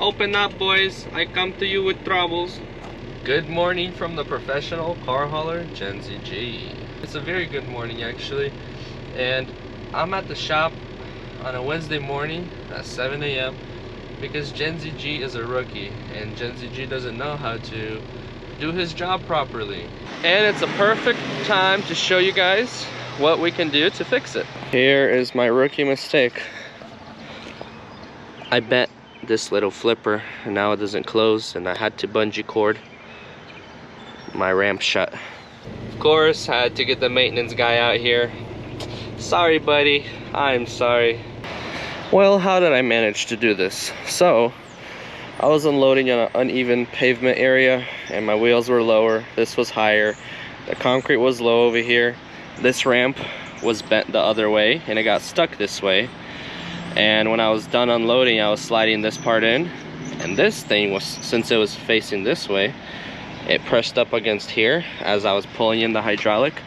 Open up, boys. I come to you with troubles. Good morning from the professional car hauler, Gen ZG. It's a very good morning, actually. And I'm at the shop on a Wednesday morning at 7 a.m. because Gen ZG is a rookie and Gen ZG doesn't know how to do his job properly. And it's a perfect time to show you guys what we can do to fix it. Here is my rookie mistake. I bent this little flipper and now it doesn't close, and I had to bungee cord my ramp shut. Of course, I had to get the maintenance guy out here. Sorry, buddy. I'm sorry. Well, how did I manage to do this? So, I was unloading on an uneven pavement area and my wheels were lower. This was higher. The concrete was low over here. This ramp was bent the other way and it got stuck this way. And when I was done unloading, I was sliding this part in, and this thing was, since it was facing this way, it pressed up against here as I was pulling in the hydraulic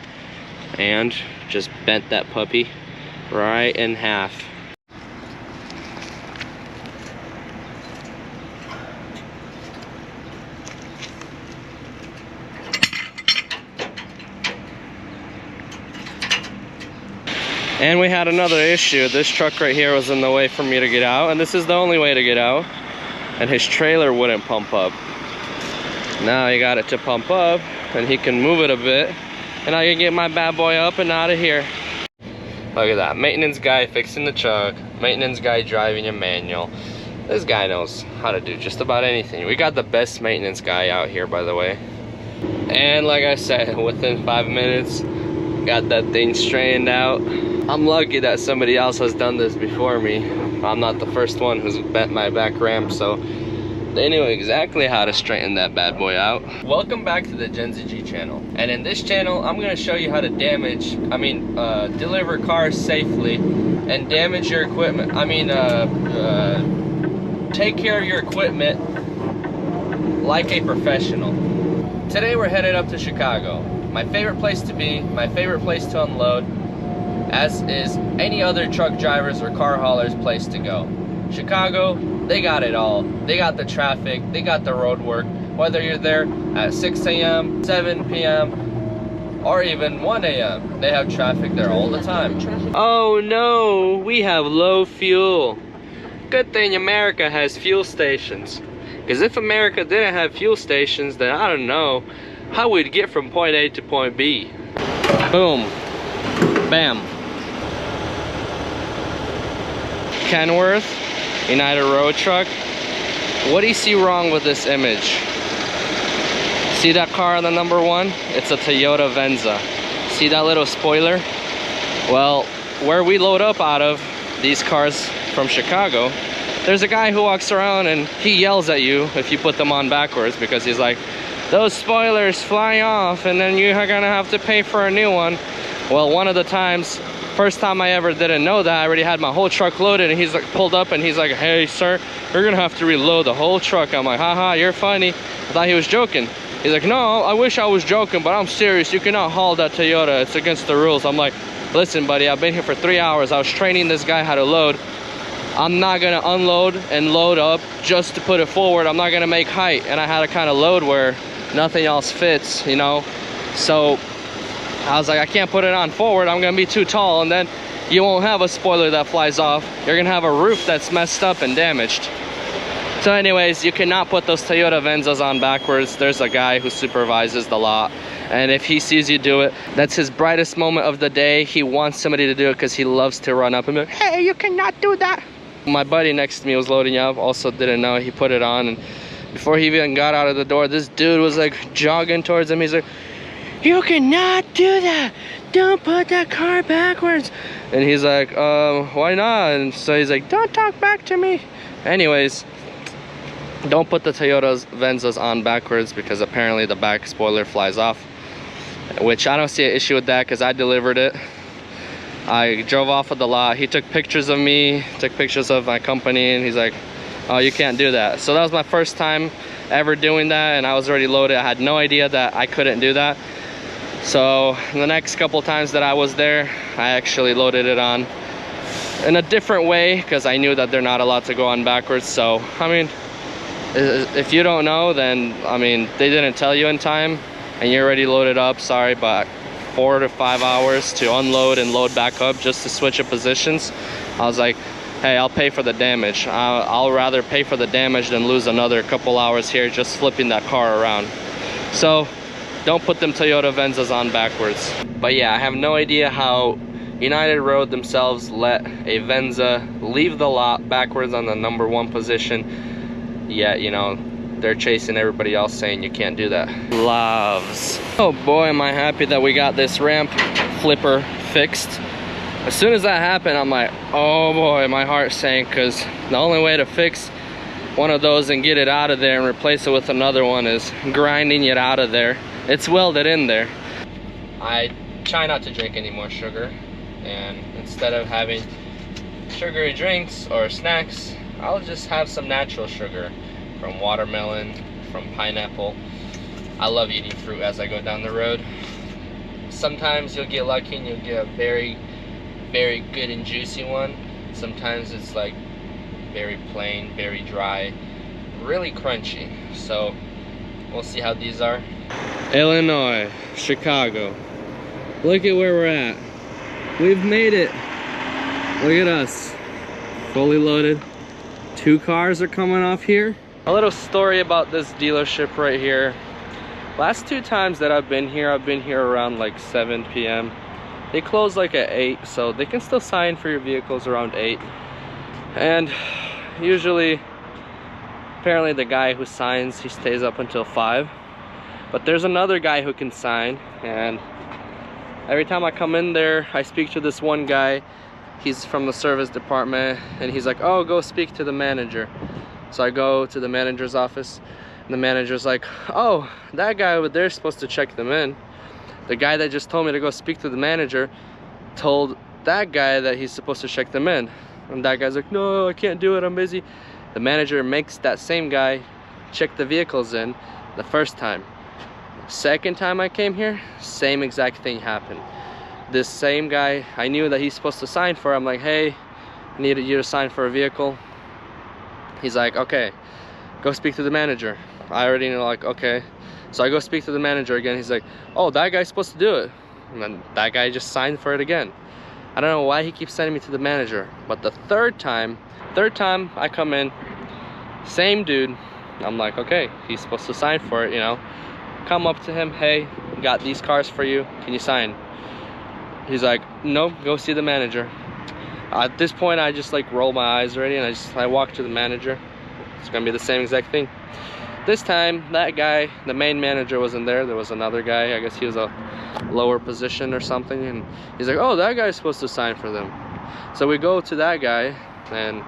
and just bent that puppy right in half. And we had another issue. This truck right here was in the way for me to get out, and this is the only way to get out, and his trailer wouldn't pump up. Now he got it to pump up and he can move it a bit, and I can get my bad boy up and out of here. Look at that, maintenance guy fixing the truck, maintenance guy driving a manual. This guy knows how to do just about anything. We got the best maintenance guy out here, by the way. And like I said, within 5 minutes got that thing straightened out. I'm lucky that somebody else has done this before me. I'm not the first one who's bent my back ramp, so they knew exactly how to straighten that bad boy out. Welcome back to the Gen ZG channel. And in this channel, I'm gonna show you how to deliver cars safely and damage your equipment. Take care of your equipment like a professional. Today we're headed up to Chicago. My favorite place to be, my favorite place to unload, as is any other truck drivers or car haulers place to go. Chicago, they got it all. They got the traffic, they got the road work. Whether you're there at 6 a.m., 7 p.m., or even 1 a.m., they have traffic there all the time. Oh no, we have low fuel. Good thing America has fuel stations. Because if America didn't have fuel stations, then I don't know how we'd get from point A to point B. Boom. Bam. Kenworth, United Road Truck. What do you see wrong with this image? See that car on the number one? It's a Toyota Venza. See that little spoiler? Well, where we load up out of, these cars from Chicago, there's a guy who walks around and he yells at you if you put them on backwards, because he's like, those spoilers fly off and then you're gonna have to pay for a new one. Well, one of the times, first time I ever didn't know that, I already had my whole truck loaded, and he's like pulled up and he's like, hey sir, you're gonna have to reload the whole truck. I'm like, haha, you're funny. I thought he was joking. He's like, no, I wish I was joking, but I'm serious. You cannot haul that Toyota, it's against the rules. I'm like, listen buddy, I've been here for 3 hours. I was training this guy how to load. I'm not gonna unload and load up just to put it forward. I'm not gonna make height. And I had to kind of load where nothing else fits, you know? So I was like, I can't put it on forward. I'm gonna be too tall, and then you won't have a spoiler that flies off. You're gonna have a roof that's messed up and damaged. So anyways, you cannot put those Toyota Venzas on backwards. There's a guy who supervises the lot, and if he sees you do it, that's his brightest moment of the day. He wants somebody to do it because he loves to run up and be like, hey, you cannot do that. My buddy next to me was loading up, also didn't know. He put it on, and before he even got out of the door, this dude was like jogging towards him. He's like, you cannot do that. Don't put that car backwards. And he's like, why not? And so he's like, don't talk back to me. Anyways, don't put the Toyota Venzas on backwards, because apparently the back spoiler flies off, which I don't see an issue with that because I delivered it. I drove off of the lot. He took pictures of me, took pictures of my company, and he's like, oh, you can't do that. So that was my first time ever doing that, and I was already loaded. I had no idea that I couldn't do that. So the next couple times that I was there, I actually loaded it on in a different way because I knew that they're not allowed to go on backwards. So I mean, If you don't know, then I mean, they didn't tell you in time and you're already loaded up, sorry, but 4 to 5 hours to unload and load back up just to switch of positions. I was like, hey, I'll pay for the damage. I'll rather pay for the damage than lose another couple hours here just flipping that car around. So don't put them Toyota Venzas on backwards. But yeah, I have no idea how United Road themselves let a Venza leave the lot backwards on the #1 position, yet, you know, they're chasing everybody else saying you can't do that. Loves. Oh boy, am I happy that we got this ramp flipper fixed. As soon as that happened, I'm like, oh boy, my heart sank, because the only way to fix one of those and get it out of there and replace it with another one is grinding it out of there. It's welded in there. I try not to drink any more sugar, and instead of having sugary drinks or snacks, I'll just have some natural sugar from watermelon, from pineapple. I love eating fruit as I go down the road. Sometimes you'll get lucky and you'll get a very, very good and juicy one. Sometimes it's like very plain, very dry, really crunchy. So we'll see how these are. Illinois, Chicago. Look at where we're at. We've made it. Look at us, fully loaded. 2 cars are coming off here. A little story about this dealership right here. Last 2 times that I've been here around like 7 p.m. They close like at 8, so they can still sign for your vehicles around 8. And usually, apparently the guy who signs, he stays up until 5. But there's another guy who can sign, and every time I come in there, I speak to this one guy. He's from the service department, and he's like, oh, go speak to the manager. So I go to the manager's office, and the manager's like, oh, that guy over there is supposed to check them in. The guy that just told me to go speak to the manager told that guy that he's supposed to check them in. And that guy's like, no, I can't do it, I'm busy. The manager makes that same guy check the vehicles in the first time. Second time I came here, same exact thing happened. This same guy, I knew that he's supposed to sign for. I'm like, hey, I need you to sign for a vehicle. He's like, okay, go speak to the manager. I already know, like, okay. So I go speak to the manager again. He's like, oh, that guy's supposed to do it. And then that guy just signed for it again. I don't know why he keeps sending me to the manager. But the third time I come in, same dude. I'm like, okay, he's supposed to sign for it, you know. Come up to him, hey, got these cars for you, can you sign? He's like, no, go see the manager. At this point, I just like roll my eyes already, and I walk to the manager. It's gonna be the same exact thing. This time, that guy, the main manager, wasn't there. There was another guy. I guess he was a lower position or something, and he's like, oh, that guy's supposed to sign for them. So we go to that guy, and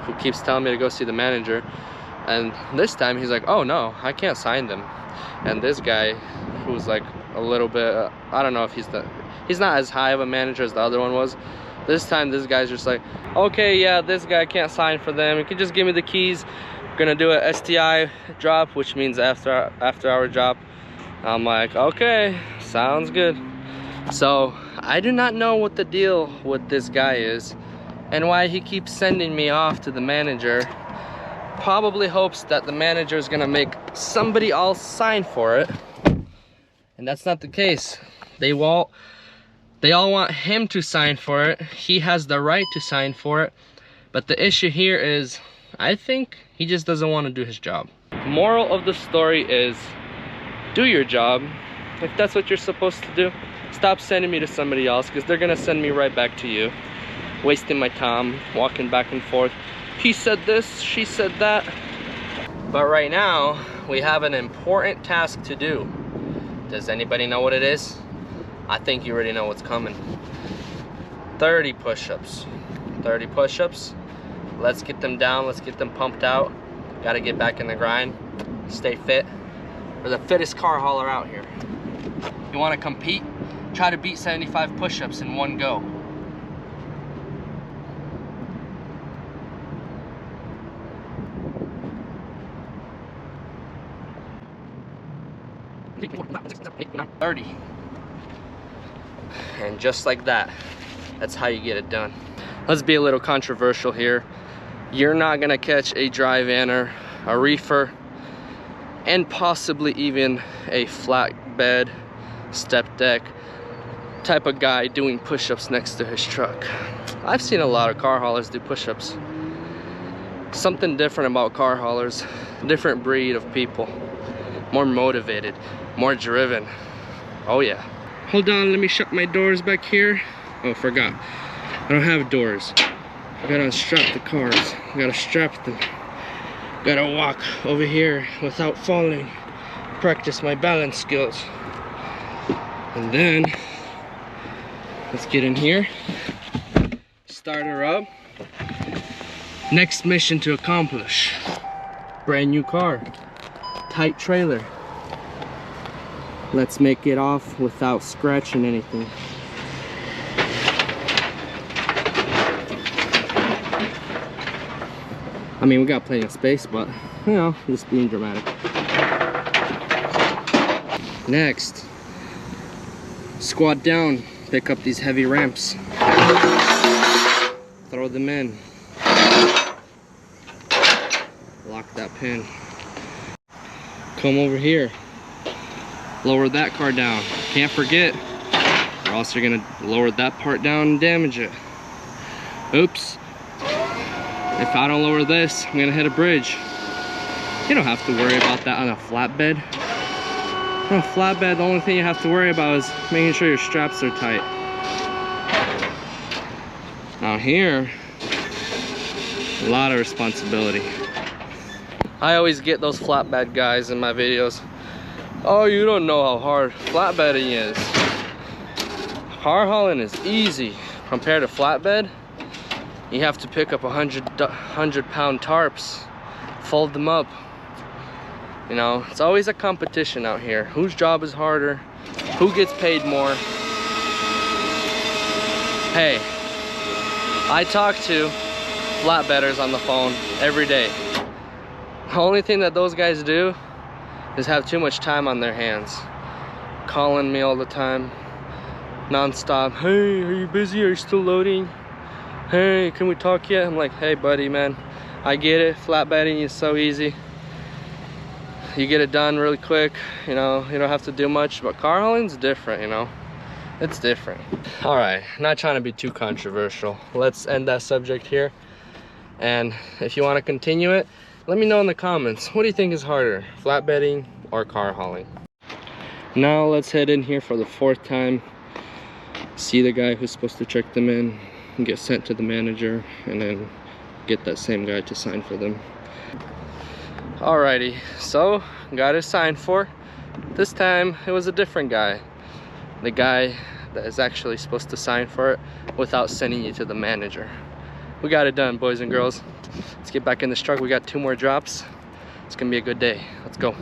who keeps telling me to go see the manager. And this time, he's like, oh no, I can't sign them. And this guy, who's like a little bit, I don't know if he's not as high of a manager as the other one was. This time, this guy's just like, okay, yeah, this guy can't sign for them. You can just give me the keys. We're gonna do a STI drop, which means after hour drop. I'm like, okay, sounds good. So I do not know what the deal with this guy is and why he keeps sending me off to the manager. Probably hopes that the manager is gonna make somebody else sign for it, and that's not the case. They all want him to sign for it. He has the right to sign for it, but the issue here is, I think he just doesn't want to do his job. Moral of the story is, do your job. If that's what you're supposed to do, stop sending me to somebody else, because they're gonna send me right back to you, wasting my time walking back and forth. He said this, she said that. But right now, we have an important task to do. Does anybody know what it is? I think you already know what's coming. 30 push-ups. 30 push-ups. Let's get them down, let's get them pumped out. Gotta get back in the grind, stay fit. We're the fittest car hauler out here. You wanna compete? Try to beat 75 push-ups in one go. $30. And just like that, that's how you get it done. Let's be a little controversial here. You're not gonna catch a dry vanner a reefer, and possibly even a flatbed step deck type of guy doing push-ups next to his truck. I've seen a lot of car haulers do push-ups. Something different about car haulers, different breed of people, more motivated, more driven. Oh yeah. Hold on, let me shut my doors back here. Oh, forgot, I don't have doors. I gotta unstrap the cars, I gotta strap them. Gotta walk over here without falling, practice my balance skills. And then let's get in here, start her up. Next mission to accomplish. Brand new car, tight trailer. Let's make it off without scratching anything. I mean, we got plenty of space, but you know, just being dramatic. Next, squat down, pick up these heavy ramps, throw them in, lock that pin, come over here, lower that car down. Can't forget, or else you're gonna lower that part down and damage it. Oops. If I don't lower this, I'm gonna hit a bridge. You don't have to worry about that on a flatbed. On a flatbed, the only thing you have to worry about is making sure your straps are tight. Now here, a lot of responsibility. I always get those flatbed guys in my videos. Oh, you don't know how hard flatbedding is. Car hauling is easy compared to flatbed. You have to pick up 100-pound tarps, fold them up. You know, it's always a competition out here. Whose job is harder? Who gets paid more? Hey, I talk to flatbedders on the phone every day. The only thing that those guys do is have too much time on their hands. Calling me all the time, non-stop. Hey, are you busy? Are you still loading? Hey, can we talk yet? I'm like, hey buddy, man, I get it, flatbedding is so easy. You get it done really quick, you know, you don't have to do much, but car hauling's different, you know, it's different. All right, not trying to be too controversial. Let's end that subject here. And if you want to continue it, let me know in the comments. What do you think is harder, flatbedding or car hauling? Now let's head in here for the 4th time. See the guy who's supposed to check them in, and get sent to the manager, and then get that same guy to sign for them. Alrighty, so got it signed for. This time it was a different guy. The guy that is actually supposed to sign for it without sending you to the manager. We got it done, boys and girls. Let's get back in this truck. We got 2 more drops. It's gonna be a good day. Let's go.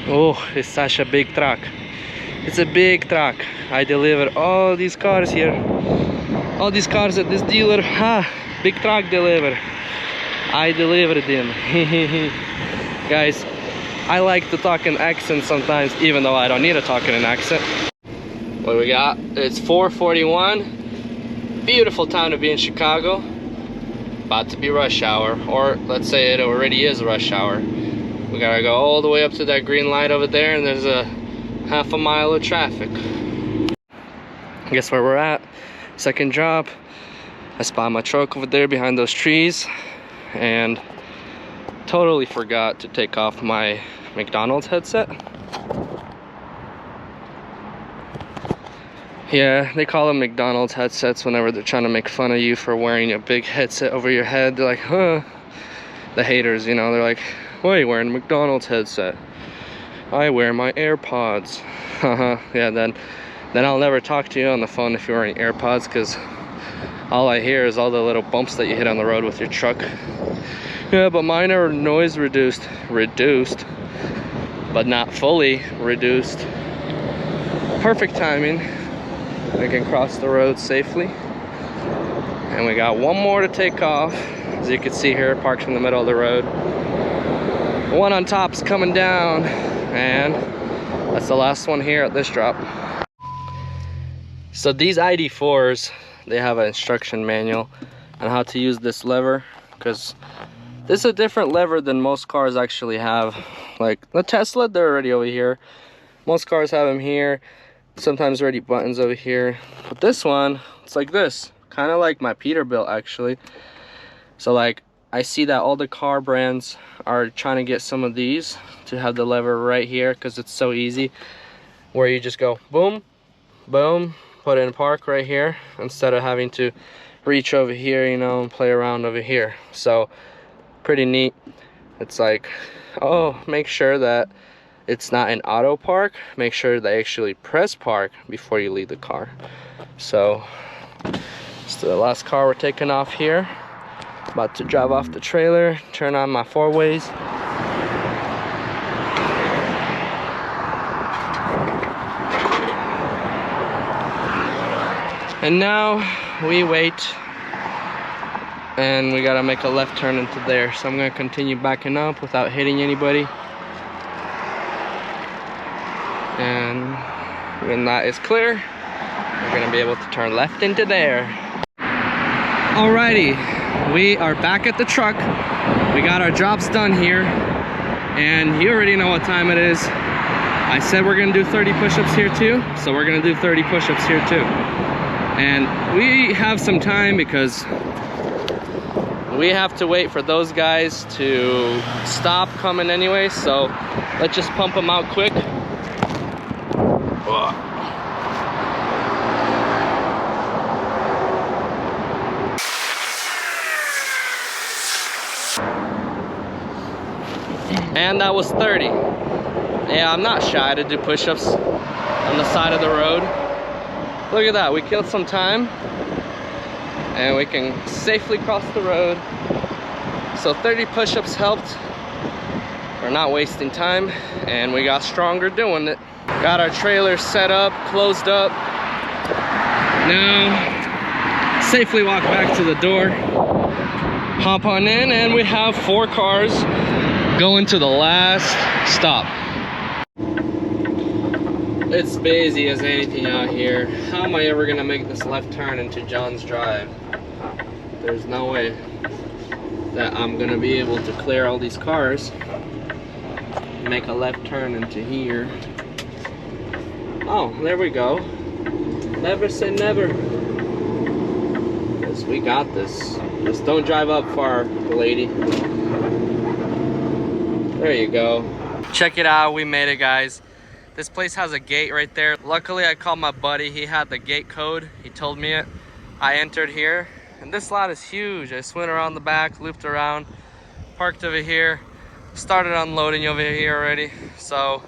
Oh, it's such a big truck. It's a big truck. I delivered all these cars here. All these cars at this dealer. Big truck deliver. I delivered them. Guys, I like to talk in accent sometimes, even though I don't need to talk in an accent. What we got? It's 4:41. Beautiful time to be in Chicago. About to be rush hour, or let's say it already is rush hour. We gotta go all the way up to that green light over there, and there's a half a mile of traffic. Guess where we're at? Second drop. I spot my truck over there behind those trees, and totally forgot to take off my McDonald's headset. Yeah, they call them McDonald's headsets whenever they're trying to make fun of you for wearing a big headset over your head. They're like, huh. The haters, you know, they're like, why are you wearing a McDonald's headset? I wear my AirPods. Yeah, then I'll never talk to you on the phone if you're wearing AirPods, because all I hear is all the little bumps that you hit on the road with your truck. Yeah, but mine are noise reduced, but not fully reduced. Perfect timing. We can cross the road safely. And we got 1 more to take off. As you can see here, parked in the middle of the road. One on top's coming down, and that's the last one here at this drop. So these ID4s, they have an instruction manual on how to use this lever, because This is a different lever than most cars actually have. Like the Tesla, they're already over here. Most cars have them here. Sometimes already buttons over here. But this one, it's like this. Kind of like my Peterbilt actually. So like, I see that all the car brands are trying to get some of these to have the lever right here because it's so easy. Where you just go boom, boom, put it in park right here instead of having to reach over here, you know, and play around over here. So pretty neat. It's like, oh, make sure that it's not in auto park. Make sure they actually press park before you leave the car. So it's the last car we're taking off here. About to drive off the trailer, turn on my 4-ways. And now we wait, and we gotta make a left turn into there. So I'm gonna continue backing up without hitting anybody. And when that is clear, we're gonna be able to turn left into there. Alrighty, we are back at the truck. We got our jobs done here, and you already know what time it is. I said we're gonna do 30 push-ups here too, so we're gonna do 30 push-ups here too. And we have some time because we have to wait for those guys to stop coming anyway, so let's just pump them out quick. And that was 30. Yeah, I'm not shy to do push-ups on the side of the road. Look at that, we killed some time and we can safely cross the road. So 30 push-ups helped. We're not wasting time, and we got stronger doing it. Got our trailer set up, closed up. Now, safely walk back to the door. Hop on in, and we have 4 cars going to the last stop. It's busy as anything out here. How am I ever gonna make this left turn into John's Drive? There's no way that I'm gonna be able to clear all these cars, make a left turn into here. Oh, there we go. Never say never. Yes, we got this. Just don't drive up far, lady. There you go. Check it out, we made it, guys. This place has a gate right there. Luckily, I called my buddy. He had the gate code. He told me it. I entered here, and this lot is huge. I just went around the back, looped around, parked over here, started unloading over here already. So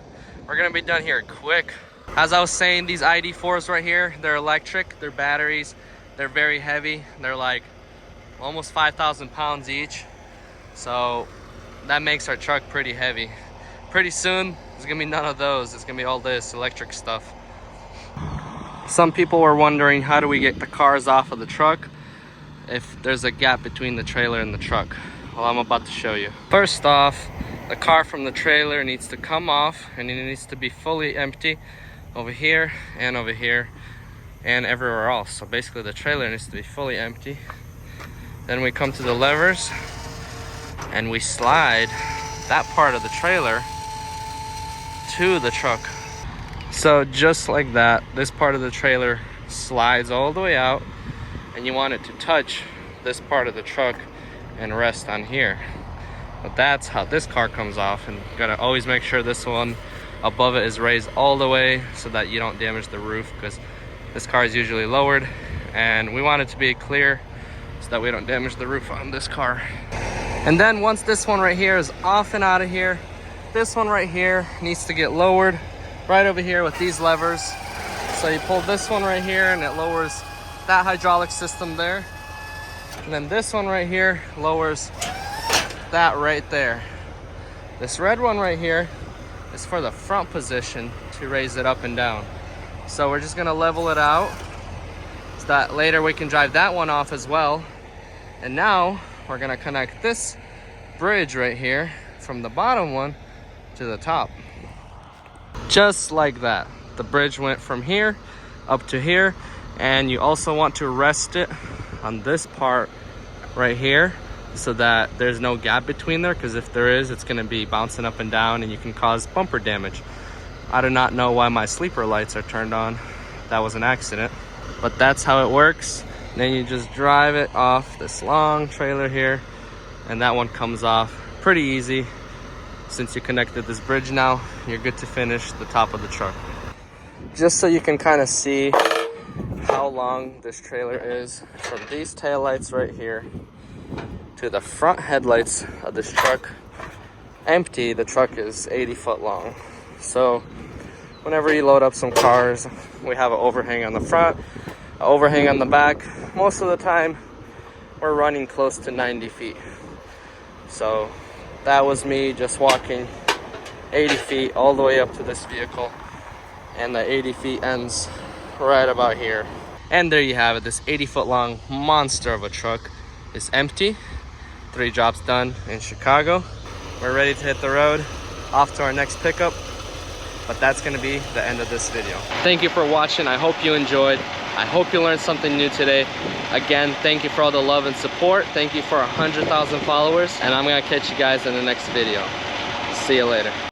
we're gonna be done here quick. As I was saying, these ID4s right here, they're electric, they're batteries, they're very heavy. They're like almost 5,000 pounds each. So that makes our truck pretty heavy. Pretty soon, there's gonna be none of those. It's gonna be all this electric stuff. Some people were wondering, how do we get the cars off of the truck if there's a gap between the trailer and the truck? Well, I'm about to show you. First off, the car from the trailer needs to come off, and it needs to be fully empty over here and everywhere else. So basically the trailer needs to be fully empty. Then we come to the levers and we slide that part of the trailer to the truck. So just like that, this part of the trailer slides all the way out, and you want it to touch this part of the truck and rest on here. But that's how this car comes off, and you gotta always make sure this one above it is raised all the way so that you don't damage the roof, because this car is usually lowered, and we want it to be clear so that we don't damage the roof on this car. And then once this one right here is off and out of here, this one right here needs to get lowered right over here with these levers. So you pull this one right here and it lowers that hydraulic system there. And then this one right here lowers that right there. This red one right here is for the front position to raise it up and down. So we're just gonna level it out so that later we can drive that one off as well. And now we're gonna connect this bridge right here from the bottom one to the top. Just like that. The bridge went from here up to here, and you also want to rest it on this part right here so that there's no gap between there, because if there is, it's going to be bouncing up and down and you can cause bumper damage. I do not know why my sleeper lights are turned on. That was an accident, but that's how it works. Then you just drive it off this long trailer here, and that one comes off pretty easy. Since you connected this bridge now, you're good to finish the top of the truck. Just so you can kind of see how long this trailer is, from these taillights right here to the front headlights of this truck empty, the truck is 80 foot long. So whenever you load up some cars, we have an overhang on the front, an overhang on the back. Most of the time we're running close to 90 feet. So that was me just walking 80 feet all the way up to this vehicle, and the 80 feet ends right about here. And there you have it. This 80 foot long monster of a truck is empty. 3 jobs done in Chicago. We're ready to hit the road, off to our next pickup, but that's going to be the end of this video. Thank you for watching. I hope you enjoyed. I hope you learned something new today. Again, thank you for all the love and support. Thank you for 100,000 followers, and I'm going to catch you guys in the next video. See you later.